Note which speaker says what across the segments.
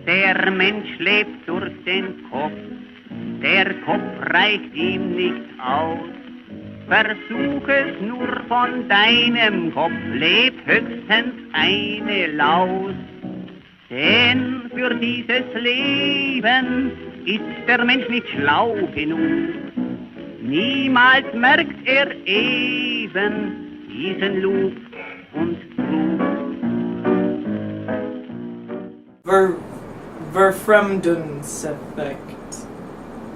Speaker 1: Der Mensch lebt durch den Kopf, der Kopf reicht ihm nicht aus. Versuch es nur von deinem Kopf, leb höchstens eine Laus. Denn für dieses Leben ist der Mensch nicht schlau genug. Niemals merkt er eben diesen Lug und Trug.
Speaker 2: Verfremdungseffekt.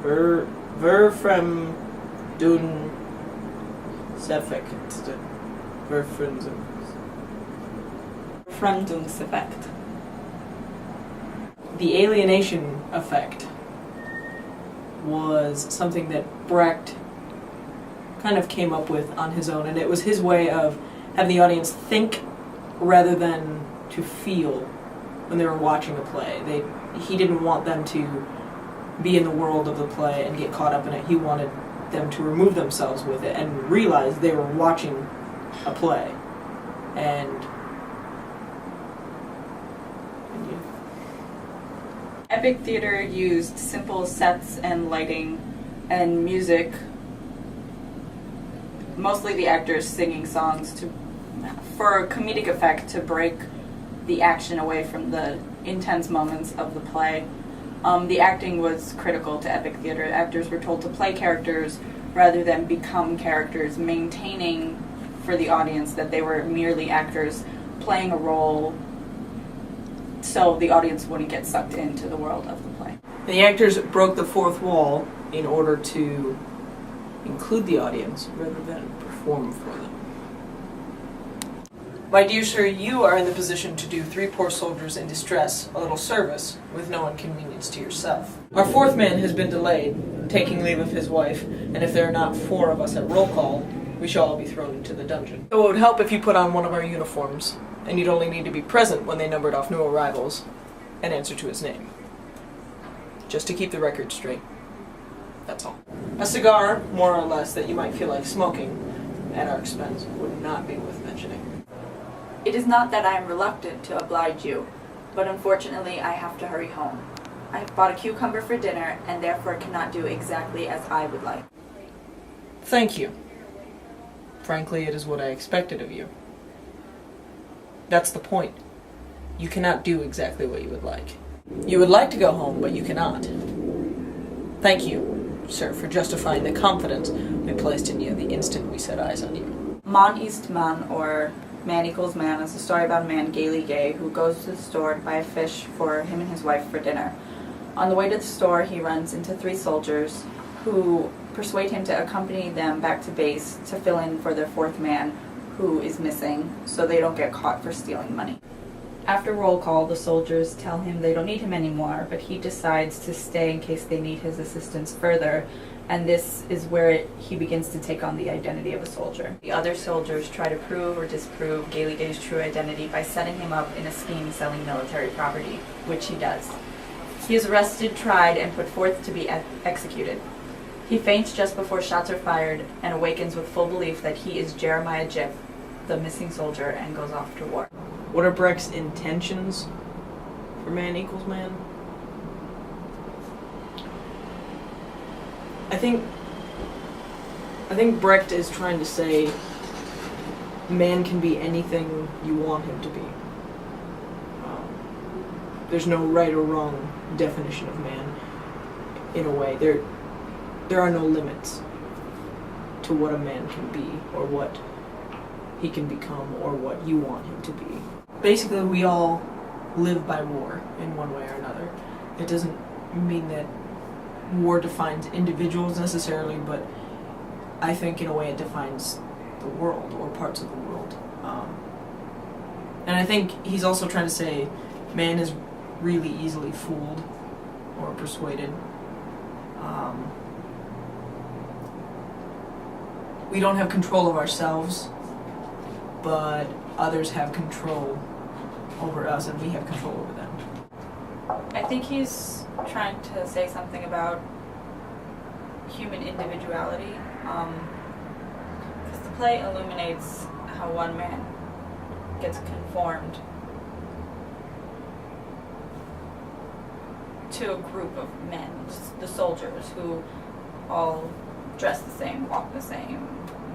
Speaker 3: Verfremdungseffekt.
Speaker 2: The alienation effect was something that Brecht kind of came up with on his own, and it was his way of having the audience think rather than to feel when they were watching a play. He didn't want them to be in the world of the play and get caught up in it. He wanted them to remove themselves with it and realize they were watching a play. And
Speaker 3: Epic theater used simple sets and lighting and music, mostly the actors singing songs for comedic effect to break the action away from the intense moments of the play. The acting was critical to epic theater. Actors were told to play characters rather than become characters, maintaining for the audience that they were merely actors playing a role so the audience wouldn't get sucked into the world of the play.
Speaker 2: the actors broke the fourth wall in order to include the audience rather than perform for them. My dear sir, you are in the position to do 3 poor soldiers in distress a little service, with no inconvenience to yourself. Our 4th man has been delayed, taking leave of his wife, and if there are not 4 of us at roll call, we shall all be thrown into the dungeon. So it would help if you put on one of our uniforms, and you'd only need to be present when they numbered off new arrivals, and answer to his name. Just to keep the record straight. That's all. A cigar, more or less, that you might feel like smoking at our expense would not be worth mentioning.
Speaker 3: It is not that I am reluctant to oblige you, but unfortunately I have to hurry home. I have bought a cucumber for dinner, and therefore cannot do exactly as I would like.
Speaker 2: Thank you. Frankly, it is what I expected of you. That's the point. You cannot do exactly what you would like. You would like to go home, but you cannot. Thank you, sir, for justifying the confidence we placed in you the instant we set eyes on you.
Speaker 3: Man ist Man, or Man equals Man, is a story about a man gaily gay who goes to the store to buy a fish for him and his wife for dinner. On the way to the store, he runs into 3 soldiers who persuade him to accompany them back to base to fill in for their 4th man, who is missing, so they don't get caught for stealing money. After roll call, the soldiers tell him they don't need him anymore, but he decides to stay in case they need his assistance further, and this is where he begins to take on the identity of a soldier. The other soldiers try to prove or disprove Gaily Gay's true identity by setting him up in a scheme selling military property, which he does. He is arrested, tried, and put forth to be executed. He faints just before shots are fired and awakens with full belief that he is Jeremiah Jip, the missing soldier, and goes off to war.
Speaker 2: What are Brecht's intentions for Man equals Man? I think Brecht is trying to say man can be anything you want him to be. There's no right or wrong definition of man. In a way, there are no limits to what a man can be, or what he can become, or what you want him to be. Basically, we all live by war in one way or another. It doesn't mean that war defines individuals necessarily, but I think in a way it defines the world, or parts of the world. And I think he's also trying to say man is really easily fooled or persuaded. We don't have control of ourselves, but others have control over us, and we have control over them.
Speaker 3: I think he's trying to say something about human individuality, because the play illuminates how one man gets conformed to a group of men, the soldiers, who all dress the same, walk the same,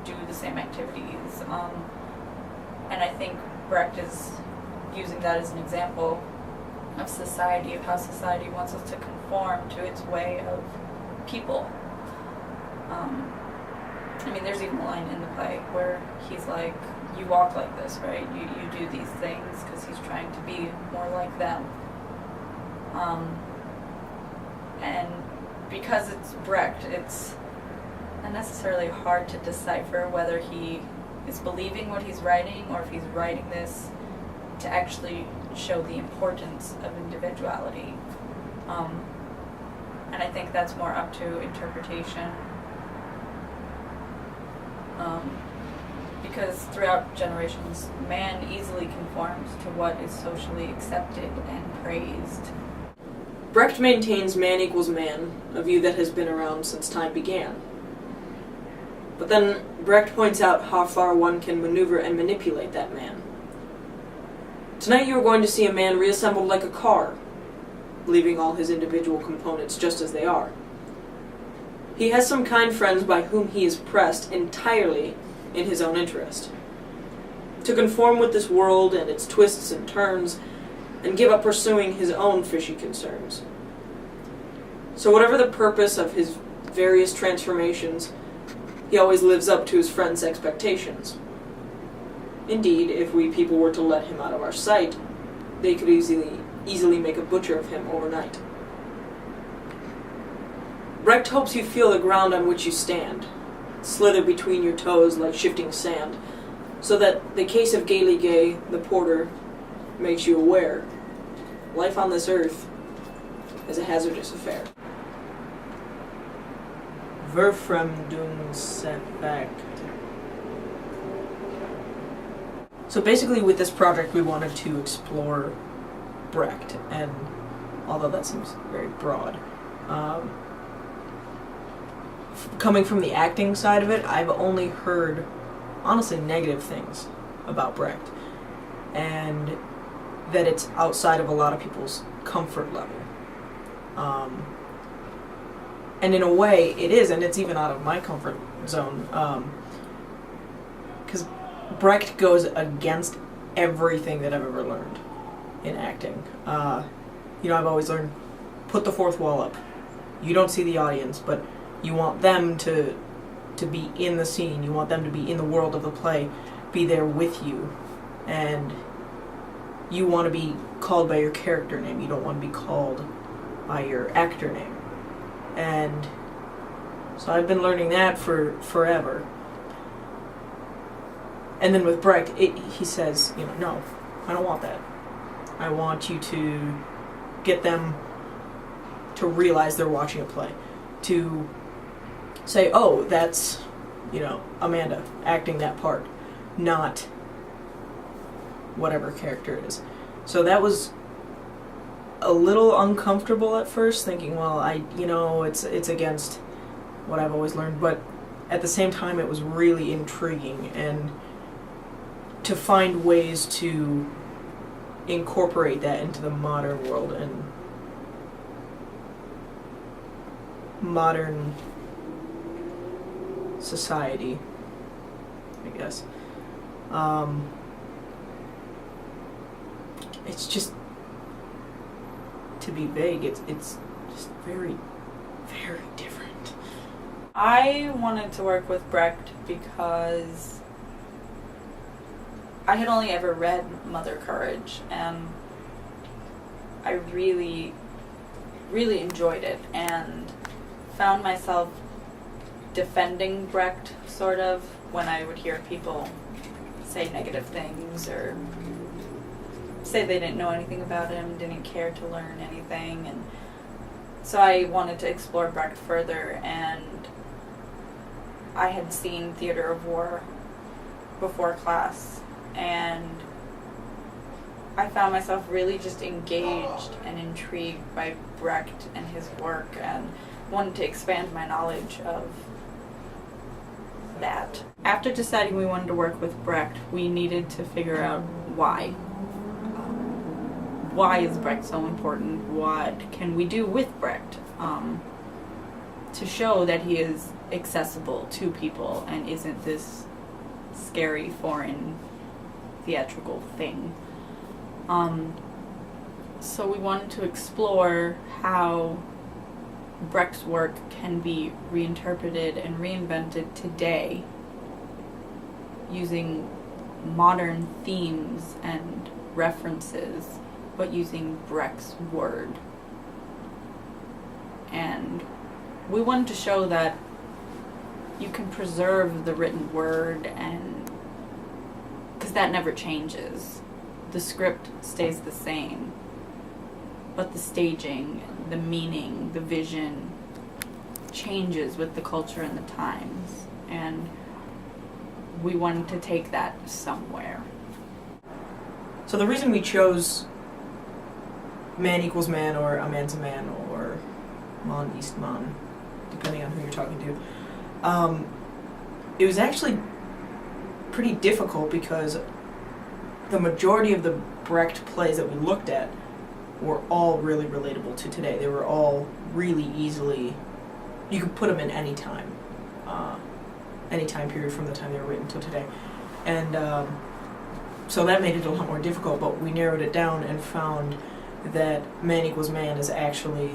Speaker 3: do the same activities. And I think Brecht is using that as an example of society, of how society wants us to conform to its way of people. I mean, there's even a line in the play where he's like, you walk like this, right? You do these things, because he's trying to be more like them. And because it's Brecht, it's not necessarily hard to decipher whether he is believing what he's writing or if he's writing this to actually show the importance of individuality. And I think that's more up to interpretation. Because throughout generations, man easily conforms to what is socially accepted and praised.
Speaker 2: Brecht maintains man equals man, a view that has been around since time began. But then Brecht points out how far one can maneuver and manipulate that man. Tonight you are going to see a man reassembled like a car, leaving all his individual components just as they are. He has some kind friends by whom he is pressed entirely in his own interest, to conform with this world and its twists and turns, and give up pursuing his own fishy concerns. So whatever the purpose of his various transformations, he always lives up to his friends' expectations. Indeed, if we people were to let him out of our sight, they could easily make a butcher of him overnight. Brecht hopes you feel the ground on which you stand, slither between your toes like shifting sand, so that the case of Gaily Gay, the porter, makes you aware life on this earth is a hazardous affair.
Speaker 4: Verfremdungseffekt. So basically with this project we wanted to explore Brecht, and although that seems very broad, coming from the acting side of it, I've only heard, honestly, negative things about Brecht, and that it's outside of a lot of people's comfort level. And in a way, it is, and it's even out of my comfort zone, because Brecht goes against everything that I've ever learned in acting. I've always learned, put the fourth wall up. You don't see the audience, but you want them to be in the scene. You want them to be in the world of the play, be there with you. And you want to be called by your character name. You don't want to be called by your actor name. And so I've been learning that for forever. And then with Brecht, he says, no, I don't want that. I want you to get them to realize they're watching a play. To say, oh, that's, Amanda acting that part, not whatever character it is. So that was a little uncomfortable at first, thinking, well, it's against what I've always learned, but at the same time it was really intriguing, and to find ways to incorporate that into the modern world and modern society, I guess. It's just, to be vague, it's just very, very different.
Speaker 3: I wanted to work with Brecht because I had only ever read Mother Courage, and I really, really enjoyed it, and found myself defending Brecht, sort of, when I would hear people say negative things or say they didn't know anything about him, didn't care to learn anything. And so I wanted to explore Brecht further, and I had seen Theater of War before class, and I found myself really just engaged and intrigued by Brecht and his work, and wanted to expand my knowledge of that. After deciding we wanted to work with Brecht, we needed to figure out why. why is Brecht so important? What can we do with Brecht to show that he is accessible to people and isn't this scary foreign theatrical thing? So we wanted to explore how Brecht's work can be reinterpreted and reinvented today using modern themes and references, but using Brecht's word. And we wanted to show that you can preserve the written word, and because that never changes. The script stays the same, but the staging, the meaning, the vision changes with the culture and the times, and we wanted to take that somewhere.
Speaker 4: So the reason we chose man equals man, or a man's a man, or man ist man, depending on who you're talking to, it was actually pretty difficult because the majority of the Brecht plays that we looked at were all really relatable to today. They were all really easily, you could put them in any time period from the time they were written till today. And so that made it a lot more difficult, but we narrowed it down and found that man equals man is actually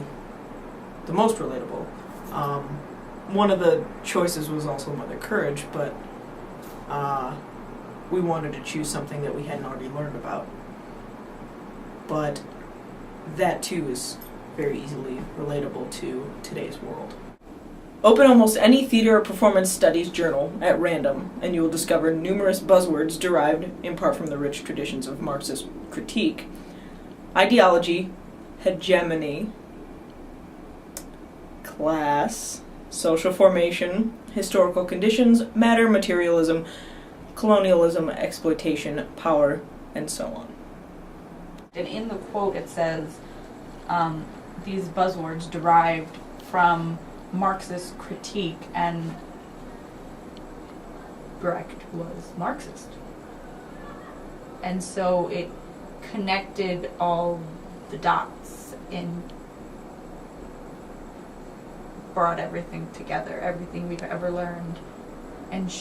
Speaker 4: the most relatable. One of the choices was also Mother Courage, but we wanted to choose something that we hadn't already learned about. But that too is very easily relatable to today's world. Open almost any theater or performance studies journal at random, and you will discover numerous buzzwords derived in part from the rich traditions of Marxist critique: ideology, hegemony, class, social formation, historical conditions, matter, materialism, colonialism, exploitation, power, and so on.
Speaker 3: And in the quote it says, these buzzwords derived from Marxist critique, and Brecht was Marxist. And so it connected all the dots and brought everything together, everything we've ever learned, and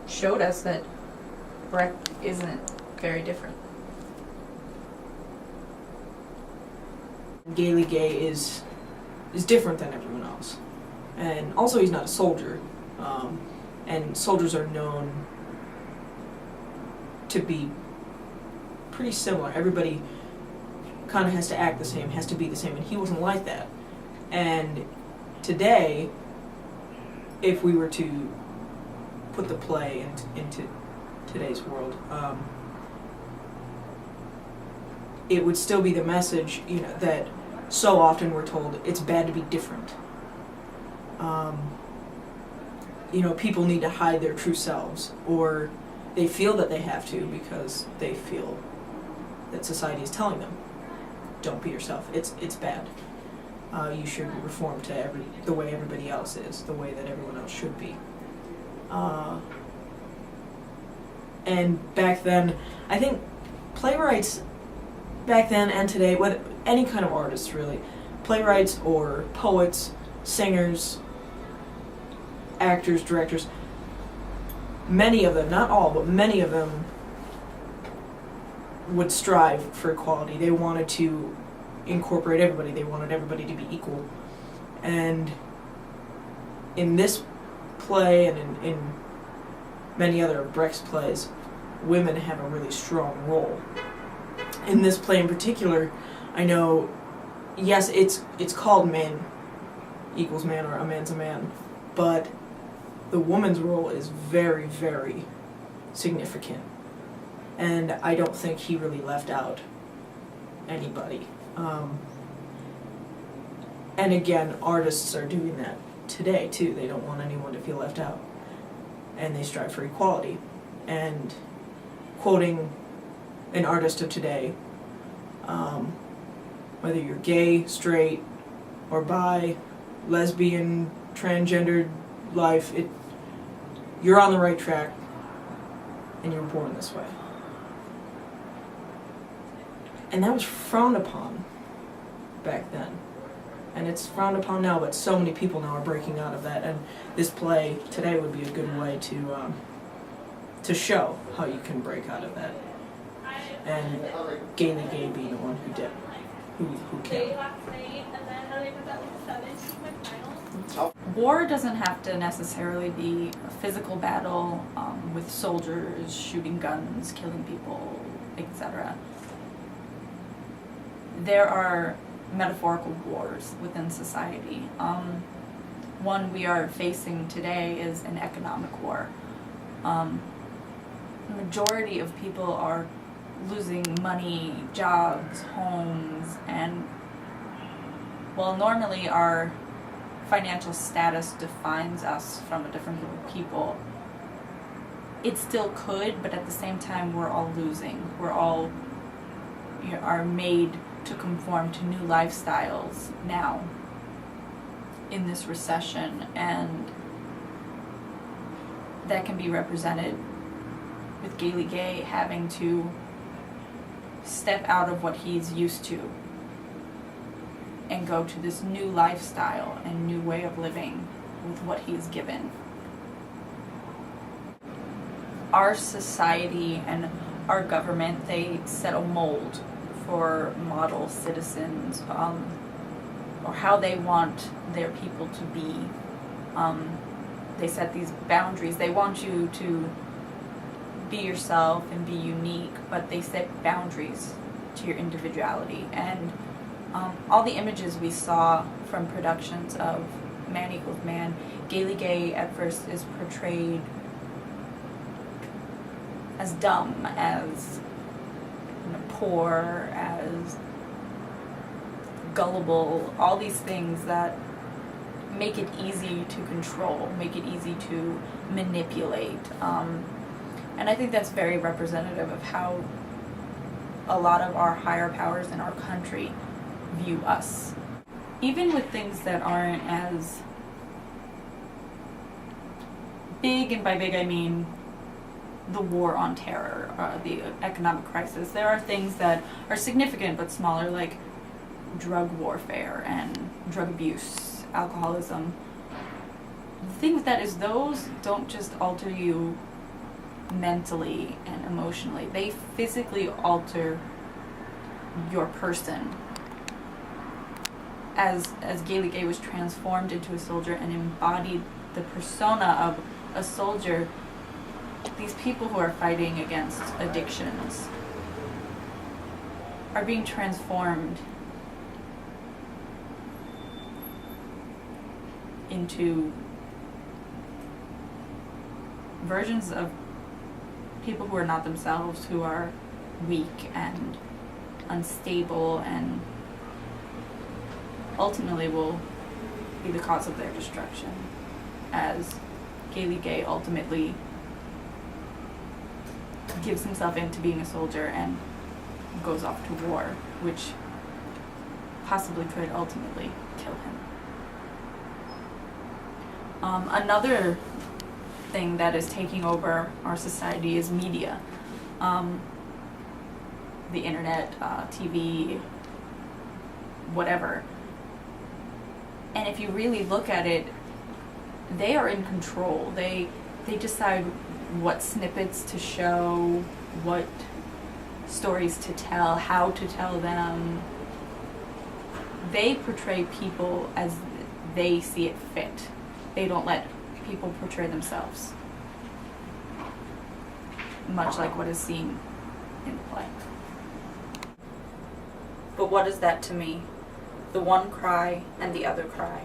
Speaker 3: showed us that Brecht isn't very different.
Speaker 4: Gaily Gay is different than everyone else. And also he's not a soldier. And soldiers are known to be pretty similar. Everybody kind of has to act the same, has to be the same, and he wasn't like that. And today, if we were to put the play into today's world, it would still be the message, that so often we're told it's bad to be different. People need to hide their true selves, or they feel that they have to because they feel that society is telling them, don't be yourself. It's bad. You should reform to the way everybody else is, the way that everyone else should be. And back then, I think playwrights back then and today, any kind of artists really, playwrights or poets, singers, actors, directors, many of them, not all, but many of them would strive for equality. They wanted to incorporate everybody. They wanted everybody to be equal. And in this play and in many other of Brecht's plays, women have a really strong role. In this play in particular, I know, yes, it's called Man Equals Man, or A Man's a Man, but the woman's role is very, very significant. And I don't think he really left out anybody. And again, artists are doing that today too. They don't want anyone to feel left out. And they strive for equality. And quoting an artist of today, whether you're gay, straight, or bi, lesbian, transgendered life, you're on the right track, and you were born this way.
Speaker 2: And that was frowned upon back then. And it's frowned upon now, but so many people now are breaking out of that. And this play today would be a good way to show how you can break out of that. And Gaily Gay being the one who did, who can.
Speaker 3: War doesn't have to necessarily be a physical battle with soldiers shooting guns, killing people, etc. There are metaphorical wars within society. One we are facing today is an economic war. The majority of people are losing money, jobs, homes, and while normally our financial status defines us from a different group of people, it still could, but at the same time we're all losing. We're all are made to conform to new lifestyles now in this recession, and that can be represented with Gaily Gay having to step out of what he's used to and go to this new lifestyle and new way of living with what he's given. Our society and our government, they set a mold for model citizens, or how they want their people to be. They set these boundaries. They want you to be yourself and be unique, but they set boundaries to your individuality. And all the images we saw from productions of Man Equals Man, Gaily Gay at first is portrayed as dumb, as poor, as gullible, all these things that make it easy to control, make it easy to manipulate. And I think that's very representative of how a lot of our higher powers in our country view us. Even with things that aren't as big, and by big I mean the war on terror, the economic crisis, there are things that are significant but smaller, like drug warfare and drug abuse, alcoholism. The thing with that is those don't just alter you mentally and emotionally, they physically alter your person. As Gaily Gay was transformed into a soldier and embodied the persona of a soldier, these people who are fighting against addictions are being transformed into versions of people who are not themselves, who are weak and unstable, and ultimately will be the cause of their destruction, as Gaily Gay ultimately gives himself into being a soldier and goes off to war, which possibly could ultimately kill him. Another thing that is taking over our society is media. The internet, TV, whatever. And if you really look at it, they are in control. They decide what snippets to show, what stories to tell, how to tell them. They portray people as they see it fit. They don't let people portray themselves, much like what is seen in the play. But what is that to me? The one cry and the other cry.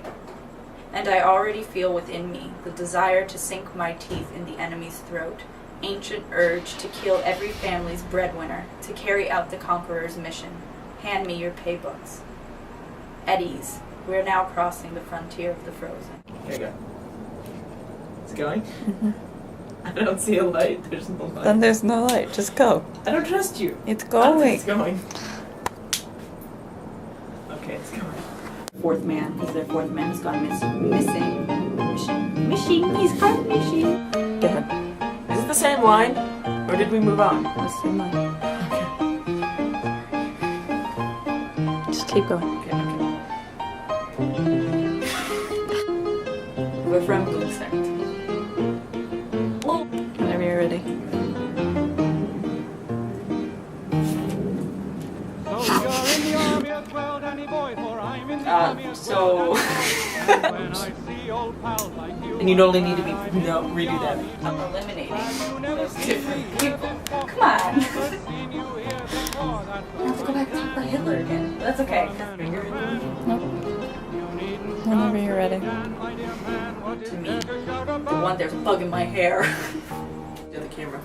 Speaker 3: And I already feel within me the desire to sink my teeth in the enemy's throat, ancient urge to kill every family's breadwinner, to carry out the conqueror's mission. Hand me your paybooks. At ease, we are now crossing the frontier of the frozen.
Speaker 2: Here you go. It's going? I don't see a light. There's no light.
Speaker 3: Then there's no light. Just go.
Speaker 2: I don't trust you.
Speaker 3: It's
Speaker 2: I don't
Speaker 3: going.
Speaker 2: think it's going. Okay, it's going.
Speaker 3: Fourth man, because their fourth man has gone missing. He's gone missing. Go ahead.
Speaker 2: Is it the same line? Or did we move on?
Speaker 3: What's the line?
Speaker 2: Okay.
Speaker 3: Just keep going.
Speaker 4: Okay, okay.
Speaker 3: Befremdungsekt. Whenever you're ready. So
Speaker 4: And you'd only need to redo that.
Speaker 3: I'm eliminating those different people. Come on. I have to go back to talk about Hitler again. That's okay. Nope. Whenever you're ready. To me, the one there's a bug in my hair.
Speaker 4: The camera.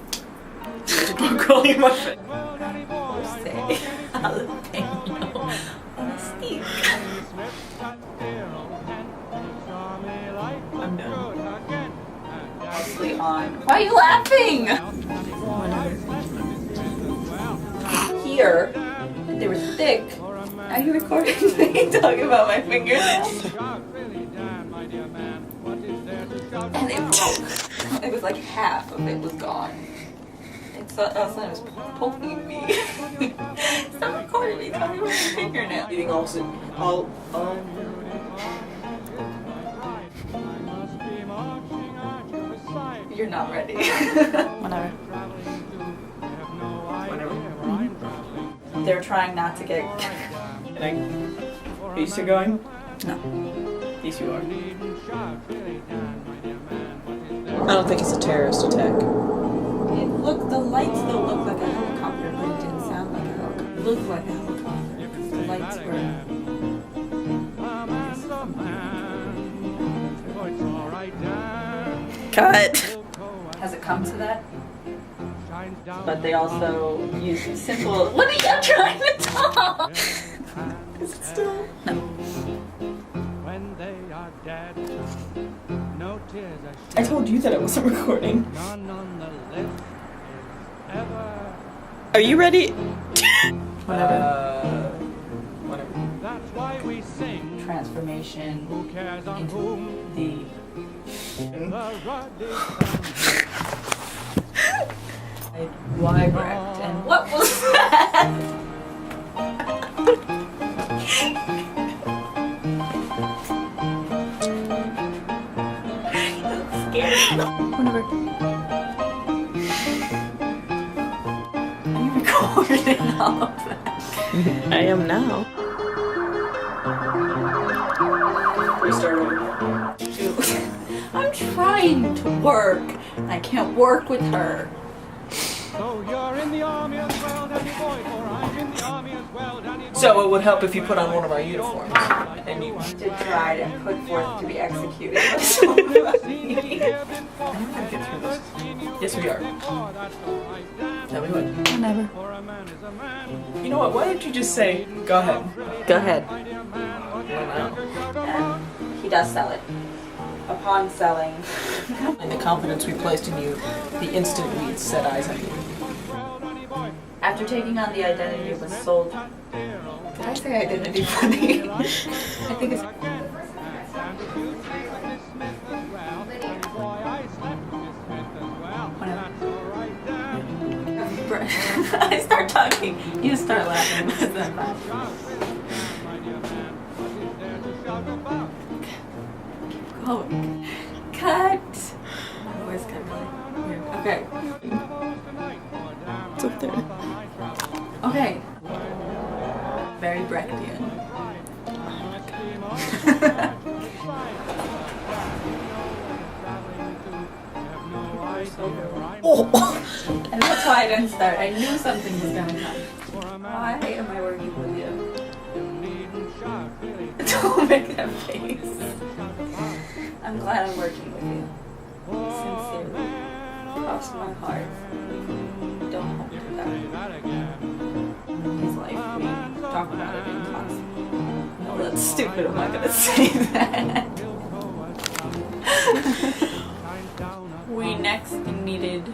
Speaker 4: Don't call you my face.
Speaker 3: Say jalapeno on a stick.
Speaker 4: I'm done.
Speaker 3: Mostly on. Why are you laughing? Here, they were thick. Are you recording me talking about my fingernails? And it broke. It was like half of it was gone. And so all of a sudden it was poking me. Stop recording me talking about my fingernails.
Speaker 4: Eating all
Speaker 3: You're not ready. Whenever.
Speaker 4: whatever.
Speaker 3: They're trying not to get.
Speaker 4: Are you still going?
Speaker 3: No.
Speaker 4: Yes, you are. I don't think it's a terrorist attack.
Speaker 3: The lights still looked like a helicopter, but it didn't sound like a helicopter. It looked like a helicopter. The lights were. Cut! Has it come to that? But they also use simple. What are you trying to talk?
Speaker 4: Is it still?
Speaker 3: No.
Speaker 5: When they are dead, no tears are
Speaker 4: I told you that I wasn't recording.
Speaker 5: none on the list is ever.
Speaker 4: Are you ready?
Speaker 3: Whatever.
Speaker 4: Whatever.
Speaker 5: That's why we sing.
Speaker 3: Transformation
Speaker 5: Who cares on
Speaker 3: into
Speaker 5: whom
Speaker 3: the.
Speaker 5: the rod is
Speaker 3: Why Brecht? And what was that? That's scary. Whatever. Are you recording all of that?
Speaker 4: I am now. Restart over.
Speaker 3: I'm trying to work. I can't work with her.
Speaker 5: So you're in the army as well, Danny boy, for I'm in the army as well, Danny boy.
Speaker 4: So it would help if you put on one of our uniforms. And you.
Speaker 3: To try and put forth to be executed. So funny.
Speaker 4: Yes, we are. No, we would.
Speaker 3: Whenever.
Speaker 4: You know what? Why don't you just say, go ahead?
Speaker 3: Go ahead.
Speaker 4: Wow.
Speaker 3: And he does sell it. Upon selling.
Speaker 4: And the confidence we placed in you, the instant we set eyes on you.
Speaker 3: After taking on the identity of a sold. Did I say identity funny? I think it's. Whatever. I start talking. You start laughing. Oh, cut! Where's cut going? Here. Okay.
Speaker 4: It's up there.
Speaker 3: Okay. Very Brechtian.
Speaker 4: Oh!
Speaker 3: And that's why I didn't start. I knew something was gonna come. Why am I working with you? Don't make that face. I'm glad I'm working with you. Sincerely. Cross my heart. Don't hold me back. His life. We talk about it in class. No, that's stupid. I'm not gonna say that. We next needed